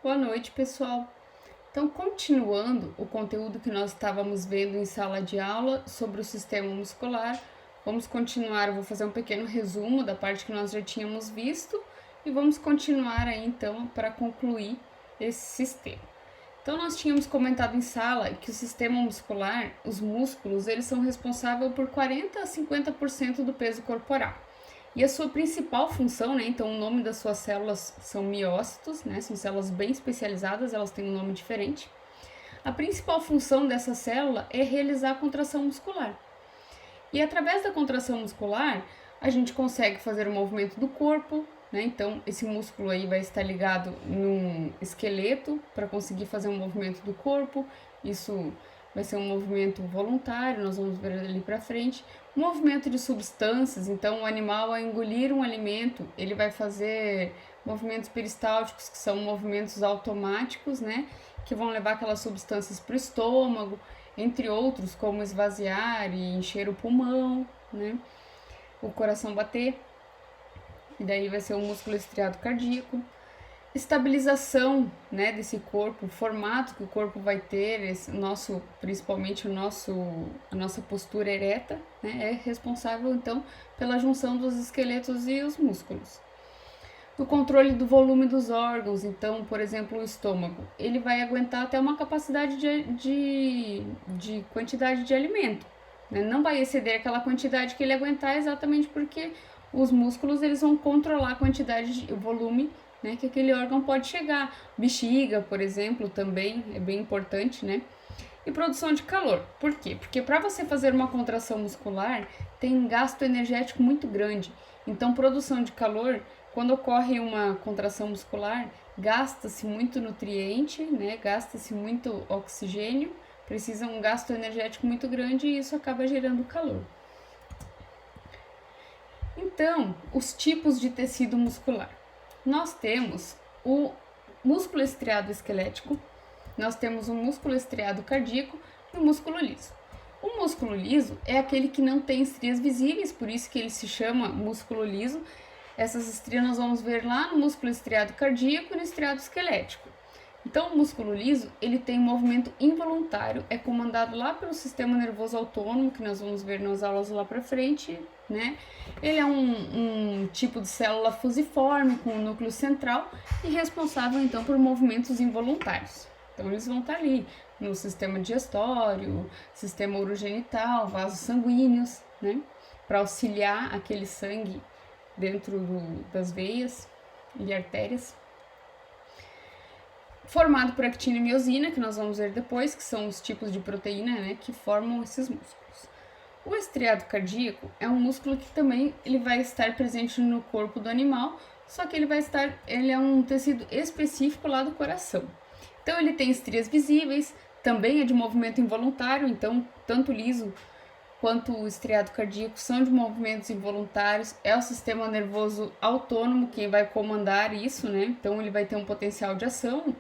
Boa noite, pessoal. Então, continuando o conteúdo que nós estávamos vendo em sala de aula sobre o sistema muscular, vamos continuar. Eu vou fazer um pequeno resumo da parte que nós já tínhamos visto e vamos continuar aí então para concluir esse sistema. Então, nós tínhamos comentado em sala que o sistema muscular, os músculos, eles são responsáveis por 40 a 50% do peso corporal. E a sua principal função, né? Então, o nome das suas células são miócitos, né? São células bem especializadas, elas têm um nome diferente. A principal função dessa célula é realizar a contração muscular. E através da contração muscular, a gente consegue fazer o movimento do corpo, né? Então, esse músculo aí vai estar ligado num esqueleto para conseguir fazer um movimento do corpo. Isso vai ser um movimento voluntário, nós vamos ver ali para frente. Movimento de substâncias, então o animal ao engolir um alimento, ele vai fazer movimentos peristálticos, que são movimentos automáticos, né, que vão levar aquelas substâncias para o estômago, entre outros, como esvaziar e encher o pulmão, né, o coração bater, e daí vai ser o músculo estriado cardíaco. Estabilização, né, desse corpo, o formato que o corpo vai ter, principalmente a nossa postura ereta, né, é responsável então pela junção dos esqueletos e os músculos. No controle do volume dos órgãos, então, por exemplo, o estômago, ele vai aguentar até uma capacidade de quantidade de alimento, né? Não vai exceder aquela quantidade que ele aguentar, exatamente porque os músculos eles vão controlar a quantidade, o volume, né, que aquele órgão pode chegar. Bexiga, por exemplo, também é bem importante, né? E produção de calor. Por quê? Porque para você fazer uma contração muscular, tem um gasto energético muito grande. Então, produção de calor, quando ocorre uma contração muscular, gasta-se muito nutriente, né? Gasta-se muito oxigênio, precisa um gasto energético muito grande e isso acaba gerando calor. Então, os tipos de tecido muscular. Nós temos o músculo estriado esquelético, nós temos o músculo estriado cardíaco e o músculo liso. O músculo liso é aquele que não tem estrias visíveis, por isso que ele se chama músculo liso. Essas estrias nós vamos ver lá no músculo estriado cardíaco e no estriado esquelético. Então, o músculo liso, ele tem um movimento involuntário, é comandado lá pelo sistema nervoso autônomo, que nós vamos ver nas aulas lá para frente, né? Ele é um tipo de célula fusiforme com um núcleo central e responsável, então, por movimentos involuntários. Então, eles vão estar ali no sistema digestório, sistema urogenital, vasos sanguíneos, né? Para auxiliar aquele sangue dentro das veias e artérias. Formado por actina e miosina, que nós vamos ver depois, que são os tipos de proteína, né, que formam esses músculos. O estriado cardíaco é um músculo que também ele vai estar presente no corpo do animal, só que ele é um tecido específico lá do coração. Então ele tem estrias visíveis, também é de movimento involuntário, então tanto o liso quanto o estriado cardíaco são de movimentos involuntários, é o sistema nervoso autônomo quem vai comandar isso, né? Então ele vai ter um potencial de ação,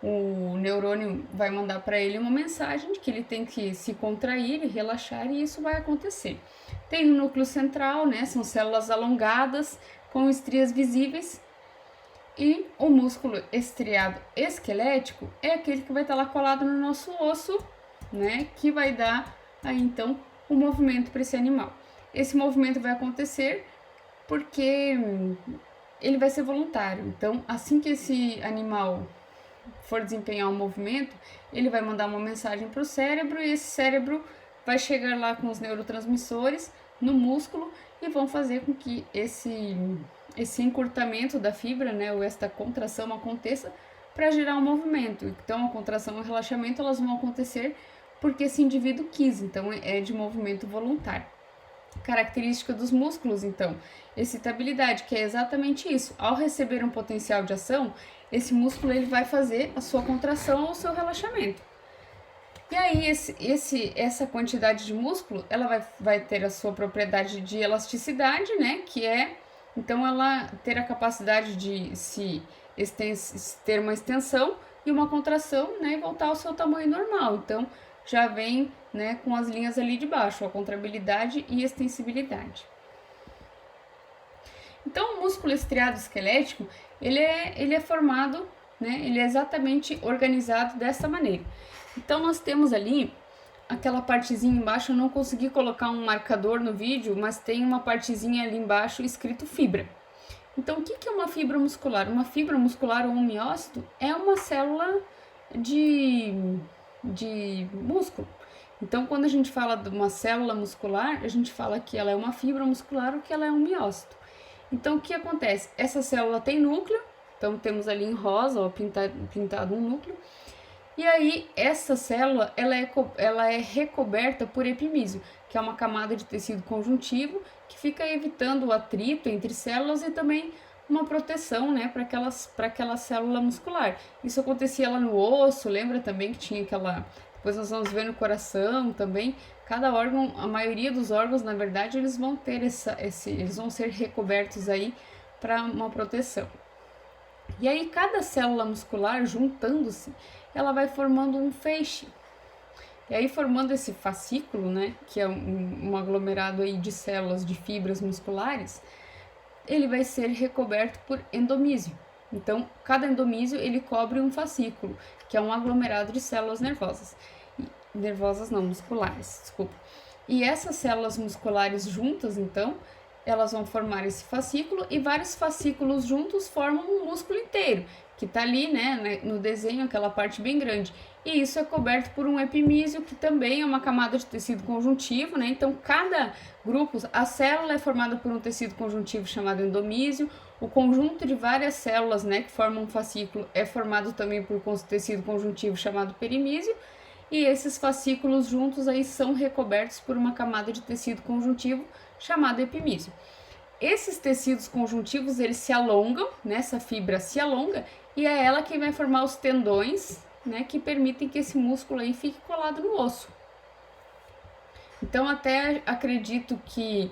o neurônio vai mandar para ele uma mensagem de que ele tem que se contrair e relaxar e isso vai acontecer. Tem o núcleo central, né? São células alongadas com estrias visíveis. E o músculo estriado esquelético é aquele que vai estar lá colado no nosso osso, né? Que vai dar aí então o movimento para esse animal. Esse movimento vai acontecer porque ele vai ser voluntário. Então, assim que esse animal for desempenhar um movimento, ele vai mandar uma mensagem para o cérebro e esse cérebro vai chegar lá com os neurotransmissores no músculo e vão fazer com que esse encurtamento da fibra, né, ou esta contração aconteça para gerar um movimento. Então, a contração e o relaxamento elas vão acontecer porque esse indivíduo quis, então é de movimento voluntário. Característica dos músculos, então, excitabilidade, que é exatamente isso. Ao receber um potencial de ação, esse músculo ele vai fazer a sua contração ou o seu relaxamento. E aí, essa quantidade de músculo, ela vai ter a sua propriedade de elasticidade, né? Que é, então, ela ter a capacidade de ter uma extensão e uma contração, né? E voltar ao seu tamanho normal. Então, já vem, né, com as linhas ali de baixo, a contrabilidade e extensibilidade. Então, o músculo estriado esquelético, ele é formado né? Ele é exatamente organizado dessa maneira. Então nós temos ali aquela partezinha embaixo, eu não consegui colocar um marcador no vídeo, mas tem uma partezinha ali embaixo escrito fibra. Então, o que é uma fibra muscular? Uma fibra muscular ou um miócito é uma célula de músculo. Então, quando a gente fala de uma célula muscular, a gente fala que ela é uma fibra muscular ou que ela é um miócito. Então, o que acontece? Essa célula tem núcleo, então temos ali em rosa, ó, pintado um núcleo, e aí essa célula ela é recoberta por epimísio, que é uma camada de tecido conjuntivo que fica evitando o atrito entre células e também uma proteção, né, para aquela célula muscular. Isso acontecia lá no osso, lembra também que tinha aquela. Depois nós vamos ver no coração também. Cada órgão, a maioria dos órgãos, na verdade, eles vão ter eles vão ser recobertos aí para uma proteção. E aí cada célula muscular juntando-se, ela vai formando um feixe. E aí formando esse fascículo, né, que é um aglomerado aí de células de fibras musculares, ele vai ser recoberto por endomísio. Então, cada endomísio ele cobre um fascículo, que é um aglomerado de células nervosas. Nervosas não, musculares, desculpa. E essas células musculares juntas, então, elas vão formar esse fascículo e vários fascículos juntos formam um músculo inteiro, que tá ali, né, no desenho, aquela parte bem grande. E isso é coberto por um epimísio, que também é uma camada de tecido conjuntivo, né? Então, cada grupo, a célula é formada por um tecido conjuntivo chamado endomísio, o conjunto de várias células, né, que formam um fascículo é formado também por um tecido conjuntivo chamado perimísio, e esses fascículos juntos aí são recobertos por uma camada de tecido conjuntivo chamado epimísio. Esses tecidos conjuntivos, eles se alongam, né? Essa fibra se alonga e é ela quem vai formar os tendões, né, que permitem que esse músculo aí fique colado no osso. Então, até acredito que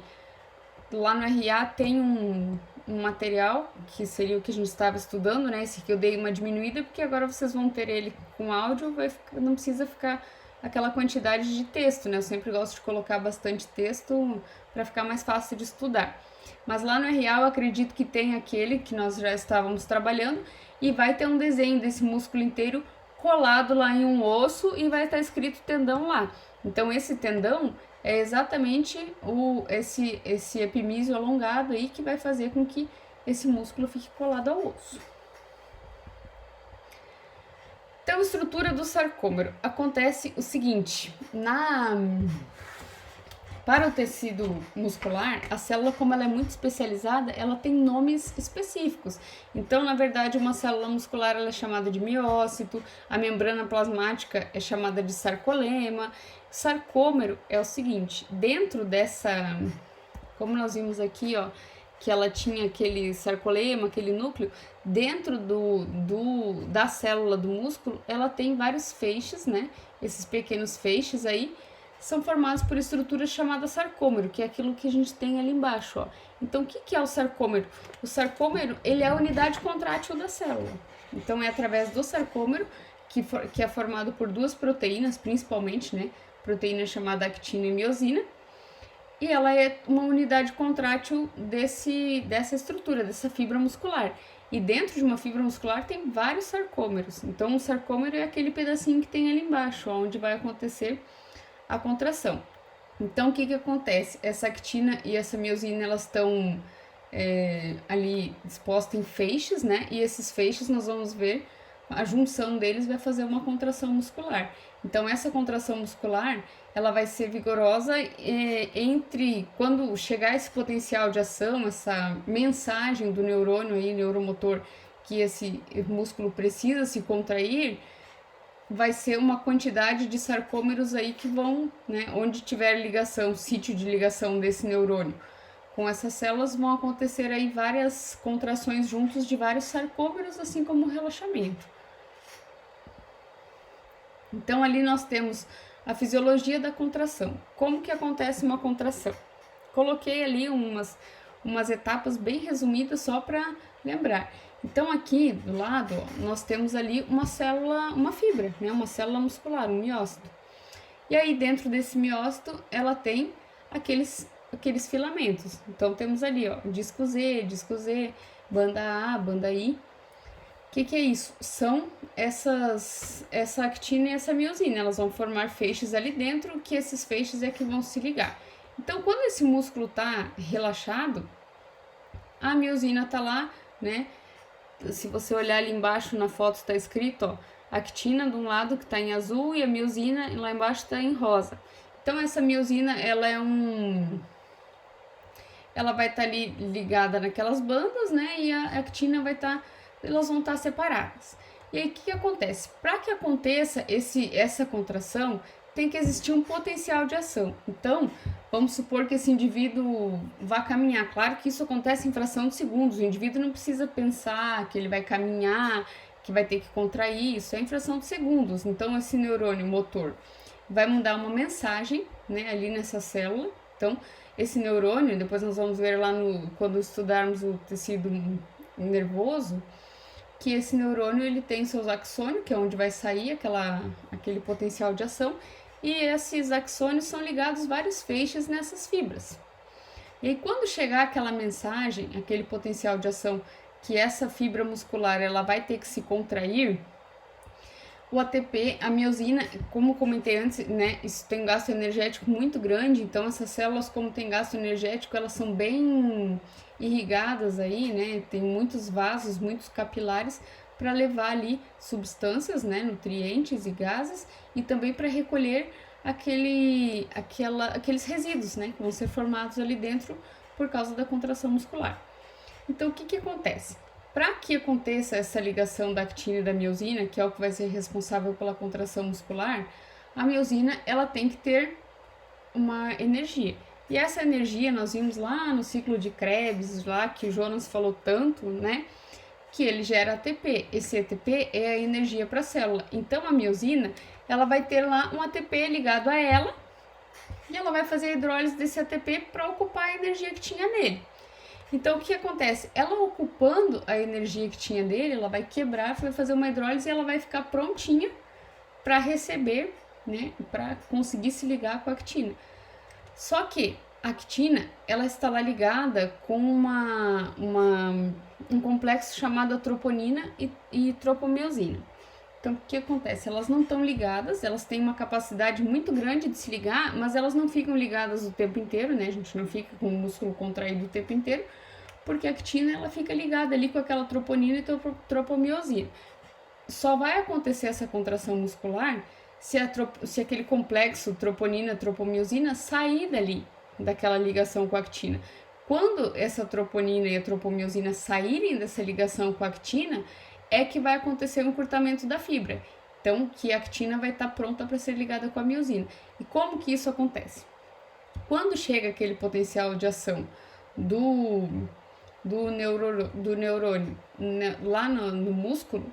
lá no RA tem um material, que seria o que a gente estava estudando, né? Esse que eu dei uma diminuída, porque agora vocês vão ter ele com áudio, não precisa ficar aquela quantidade de texto, né? Eu sempre gosto de colocar bastante texto para ficar mais fácil de estudar. Mas lá no RA eu acredito que tem aquele que nós já estávamos trabalhando e vai ter um desenho desse músculo inteiro colado lá em um osso e vai estar escrito tendão lá. Então esse tendão é exatamente esse epimísio alongado aí que vai fazer com que esse músculo fique colado ao osso. Então, a estrutura do sarcômero. Acontece o seguinte, para o tecido muscular, a célula, como ela é muito especializada, ela tem nomes específicos. Então, na verdade, uma célula muscular ela é chamada de miócito, a membrana plasmática é chamada de sarcolema. Sarcômero é o seguinte, dentro dessa, como nós vimos aqui, ó, que ela tinha aquele sarcolema, aquele núcleo, dentro da célula do músculo, ela tem vários feixes, né? Esses pequenos feixes aí, são formados por estruturas chamadas sarcômero, que é aquilo que a gente tem ali embaixo, ó. Então, o que é o sarcômero? O sarcômero, ele é a unidade contrátil da célula. Então, é através do sarcômero, que é formado por duas proteínas, principalmente, né? Proteína chamada actina e miosina, e ela é uma unidade contrátil dessa estrutura, dessa fibra muscular. E dentro de uma fibra muscular tem vários sarcômeros. Então, o sarcômero é aquele pedacinho que tem ali embaixo, onde vai acontecer a contração. Então, o que acontece? Essa actina e essa miosina, elas estão ali dispostas em feixes, né? E esses feixes, nós vamos ver, a junção deles vai fazer uma contração muscular. Então, essa contração muscular, ela vai ser vigorosa entre quando chegar esse potencial de ação, essa mensagem do neurônio aí, neuromotor, que esse músculo precisa se contrair, vai ser uma quantidade de sarcômeros aí que vão, né, onde tiver ligação, sítio de ligação desse neurônio com essas células, vão acontecer aí várias contrações juntos de vários sarcômeros, assim como o relaxamento. Então, ali nós temos a fisiologia da contração. Como que acontece uma contração? Coloquei ali umas etapas bem resumidas só para lembrar. Então, aqui do lado, ó, nós temos ali uma célula, uma fibra, né? Uma célula muscular, um miócito. E aí, dentro desse miócito, ela tem aqueles filamentos. Então, temos ali, ó, disco Z, banda A, banda I. que é isso? São essa actina e essa miosina, elas vão formar feixes ali dentro, que esses feixes é que vão se ligar. Então, quando esse músculo tá relaxado, a miosina tá lá, né? Se você olhar ali embaixo na foto, está escrito, ó, actina de um lado que está em azul e a miosina lá embaixo está em rosa. Então, essa miosina, ela vai estar ali ligada naquelas bandas, né? E a actina vai estar, elas vão estar separadas. E aí, o que acontece? Para que aconteça essa contração, tem que existir um potencial de ação. Então, vamos supor que esse indivíduo vá caminhar. Claro que isso acontece em fração de segundos. O indivíduo não precisa pensar que ele vai caminhar, que vai ter que contrair. Isso é em fração de segundos. Então, esse neurônio motor vai mandar uma mensagem, né, ali nessa célula. Então, esse neurônio, depois nós vamos ver lá quando estudarmos o tecido nervoso, que esse neurônio ele tem seus axônios, que é onde vai sair aquele potencial de ação, e esses axônios são ligados vários feixes nessas fibras. E aí, quando chegar aquela mensagem, aquele potencial de ação, que essa fibra muscular ela vai ter que se contrair, o ATP, a miosina, como comentei antes, né, isso tem um gasto energético muito grande, então essas células, como tem gasto energético, elas são bem irrigadas aí, né, tem muitos vasos, muitos capilares para levar ali substâncias, né, nutrientes e gases, e também para recolher aqueles resíduos, né, que vão ser formados ali dentro por causa da contração muscular. Então, o que acontece? Para que aconteça essa ligação da actina e da miosina, que é o que vai ser responsável pela contração muscular, a miosina ela tem que ter uma energia. E essa energia nós vimos lá no ciclo de Krebs, lá que o Jonas falou tanto, né? Que ele gera ATP. Esse ATP é a energia para a célula. Então a miosina ela vai ter lá um ATP ligado a ela e ela vai fazer a hidrólise desse ATP para ocupar a energia que tinha nele. Então, o que acontece? Ela ocupando a energia que tinha dele, ela vai quebrar, vai fazer uma hidrólise e ela vai ficar prontinha para receber, né, para conseguir se ligar com a actina. Só que a actina, ela está lá ligada com um complexo chamado troponina e tropomiosina. Então, o que acontece? Elas não estão ligadas, elas têm uma capacidade muito grande de se ligar, mas elas não ficam ligadas o tempo inteiro, né? A gente não fica com o músculo contraído o tempo inteiro, porque a actina ela fica ligada ali com aquela troponina e tropomiosina. Só vai acontecer essa contração muscular se aquele complexo troponina-tropomiosina sair dali, daquela ligação com a actina. Quando essa troponina e a tropomiosina saírem dessa ligação com a actina, é que vai acontecer um encurtamento da fibra. Então, que a actina vai estar pronta para ser ligada com a miosina. E como que isso acontece? Quando chega aquele potencial de ação do neurônio lá no músculo,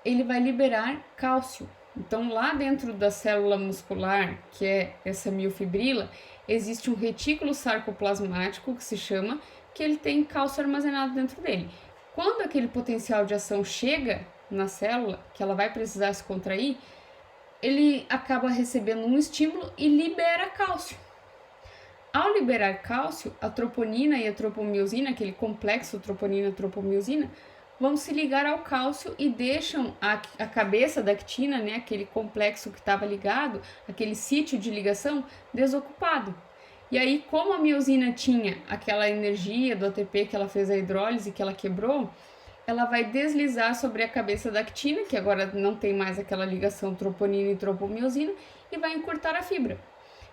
ele vai liberar cálcio. Então, lá dentro da célula muscular, que é essa miofibrila, existe um retículo sarcoplasmático, que se chama, que ele tem cálcio armazenado dentro dele. Quando aquele potencial de ação chega na célula, que ela vai precisar se contrair, ele acaba recebendo um estímulo e libera cálcio. Ao liberar cálcio, a troponina e a tropomiosina, aquele complexo troponina-tropomiosina, vão se ligar ao cálcio e deixam a cabeça da actina, né, aquele complexo que estava ligado, aquele sítio de ligação, desocupado. E aí, como a miosina tinha aquela energia do ATP que ela fez a hidrólise, que ela quebrou, ela vai deslizar sobre a cabeça da actina, que agora não tem mais aquela ligação troponina e tropomiosina, e vai encurtar a fibra.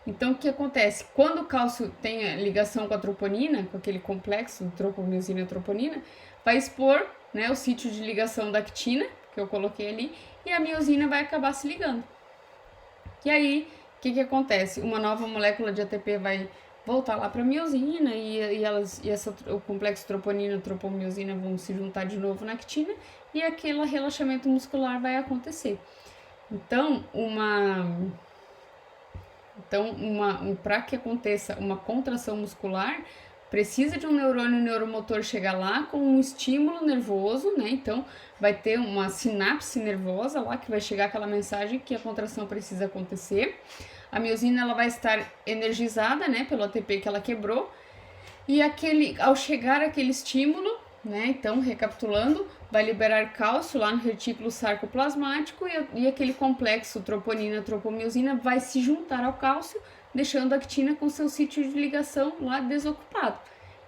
Então, o que acontece? Quando o cálcio tem a ligação com a troponina, com aquele complexo tropomiosina e troponina, vai expor, né, o sítio de ligação da actina, que eu coloquei ali, e a miosina vai acabar se ligando. E aí, o que acontece? Uma nova molécula de ATP vai voltar lá para a miosina o complexo troponina e tropomiosina vão se juntar de novo na actina e aquele relaxamento muscular vai acontecer. Então, para que aconteça uma contração muscular, precisa de um neurônio neuromotor chegar lá com um estímulo nervoso, né? Então, vai ter uma sinapse nervosa lá que vai chegar aquela mensagem que a contração precisa acontecer. A miosina ela vai estar energizada, né, pelo ATP que ela quebrou. E ao chegar aquele estímulo, né? Então, recapitulando, vai liberar cálcio lá no retículo sarcoplasmático e aquele complexo troponina-tropomiosina vai se juntar ao cálcio, deixando a actina com seu sítio de ligação lá desocupado.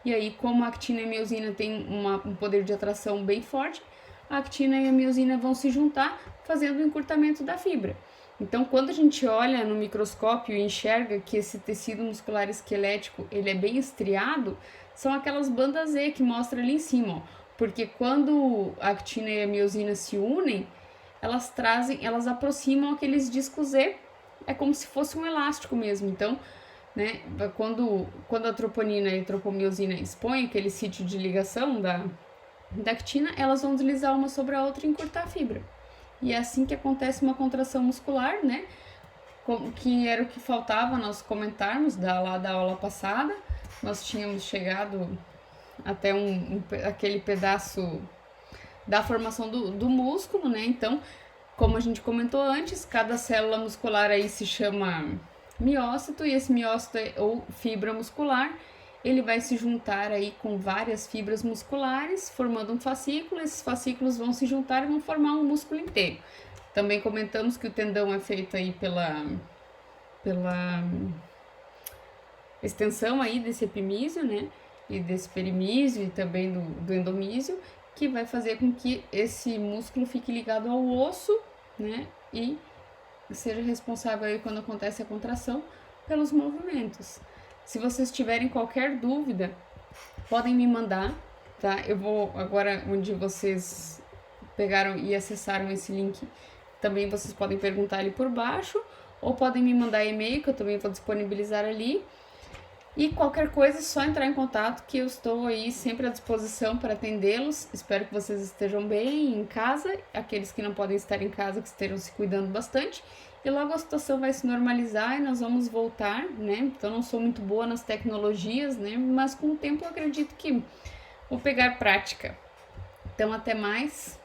E aí, como a actina e a miosina têm um poder de atração bem forte, a actina e a miosina vão se juntar, fazendo o encurtamento da fibra. Então, quando a gente olha no microscópio e enxerga que esse tecido muscular esquelético ele é bem estriado, são aquelas bandas Z que mostra ali em cima, ó. Porque quando a actina e a miosina se unem, elas aproximam aqueles discos Z, é como se fosse um elástico mesmo. Então, né, quando a troponina e a tropomiosina expõem aquele sítio de ligação da actina, elas vão deslizar uma sobre a outra e encurtar a fibra. E é assim que acontece uma contração muscular, né? Que era o que faltava nós comentarmos lá da aula passada. Nós tínhamos chegado até aquele pedaço da formação do músculo, né? Então, como a gente comentou antes, cada célula muscular aí se chama miócito, e esse miócito ou fibra muscular, ele vai se juntar aí com várias fibras musculares, formando um fascículo. Esses fascículos vão se juntar e vão formar um músculo inteiro. Também comentamos que o tendão é feito aí pela extensão aí desse epimísio, né? E desse perimísio e também do endomísio, que vai fazer com que esse músculo fique ligado ao osso, né? E seja responsável aí quando acontece a contração pelos movimentos. Se vocês tiverem qualquer dúvida, podem me mandar, tá? Eu vou agora, onde vocês pegaram e acessaram esse link, também vocês podem perguntar ali por baixo, ou podem me mandar e-mail, que eu também vou disponibilizar ali. E qualquer coisa é só entrar em contato, que eu estou aí sempre à disposição para atendê-los. Espero que vocês estejam bem em casa, aqueles que não podem estar em casa, que estejam se cuidando bastante. E logo a situação vai se normalizar e nós vamos voltar, né? Então, não sou muito boa nas tecnologias, né? Mas com o tempo eu acredito que vou pegar prática. Então, até mais.